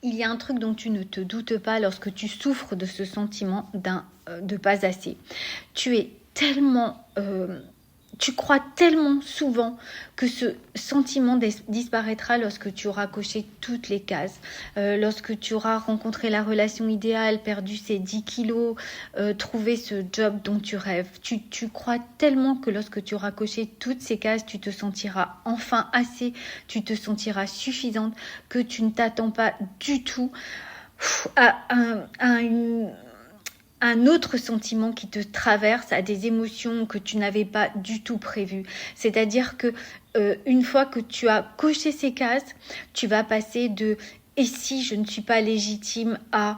il y a un truc dont tu ne te doutes pas lorsque tu souffres de ce sentiment de pas assez. Tu es tellement... tu crois tellement souvent que ce sentiment disparaîtra lorsque tu auras coché toutes les cases, lorsque tu auras rencontré la relation idéale, perdu ces 10 kilos, trouvé ce job dont tu rêves. Tu crois tellement que lorsque tu auras coché toutes ces cases, tu te sentiras enfin assez, tu te sentiras suffisante, que tu ne t'attends pas du tout à un autre sentiment qui te traverse, à des émotions que tu n'avais pas du tout prévues. C'est-à-dire que une fois que tu as coché ces cases, tu vas passer de « et si je ne suis pas légitime » à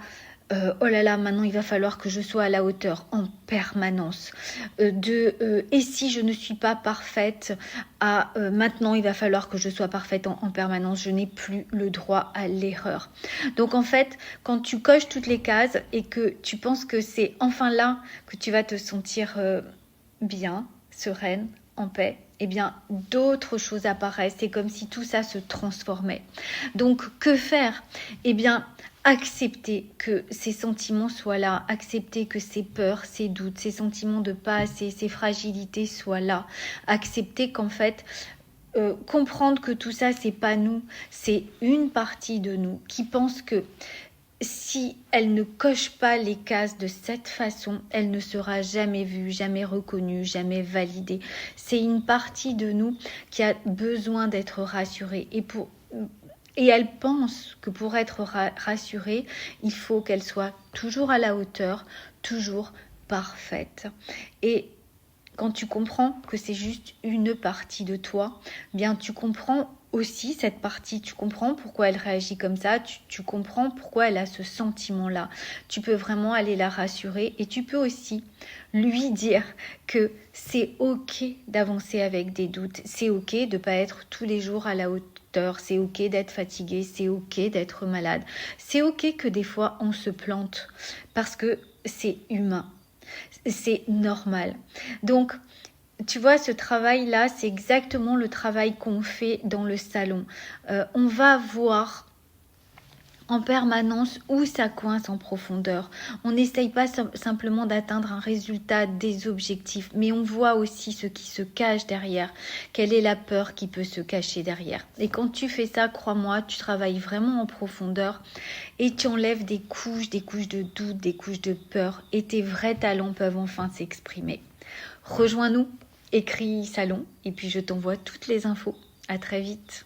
oh là là, maintenant il va falloir que je sois à la hauteur en permanence. Et si je ne suis pas parfaite à maintenant il va falloir que je sois parfaite en permanence. Je n'ai plus le droit à l'erreur. Donc en fait, quand tu coches toutes les cases et que tu penses que c'est enfin là que tu vas te sentir bien, sereine, en paix, eh bien d'autres choses apparaissent. C'est comme si tout ça se transformait. Donc que faire ? Eh bien accepter que ces sentiments soient là, accepter que ces peurs, ces doutes, ces sentiments de pas assez, ces fragilités soient là, accepter qu'en fait comprendre que tout ça c'est pas nous, c'est une partie de nous qui pense que si elle ne coche pas les cases de cette façon, elle ne sera jamais vue, jamais reconnue, jamais validée. C'est une partie de nous qui a besoin d'être rassurée. Et elle pense que pour être rassurée, il faut qu'elle soit toujours à la hauteur, toujours parfaite. Et quand tu comprends que c'est juste une partie de toi, bien tu comprends aussi cette partie, tu comprends pourquoi elle réagit comme ça, tu comprends pourquoi elle a ce sentiment-là. Tu peux vraiment aller la rassurer et tu peux aussi lui dire que c'est ok d'avancer avec des doutes, c'est ok de ne pas être tous les jours à la hauteur, c'est ok d'être fatigué, c'est ok d'être malade, c'est ok que des fois on se plante parce que c'est humain. C'est normal. Donc, tu vois, ce travail-là, c'est exactement le travail qu'on fait dans le salon. On va voir en permanence où ça coince en profondeur. On n'essaye pas simplement d'atteindre un résultat, des objectifs, mais on voit aussi ce qui se cache derrière. Quelle est la peur qui peut se cacher derrière. Et quand tu fais ça, crois-moi, tu travailles vraiment en profondeur et tu enlèves des couches de doute, des couches de peur et tes vrais talents peuvent enfin s'exprimer. Rejoins-nous, écris salon et puis je t'envoie toutes les infos. À très vite.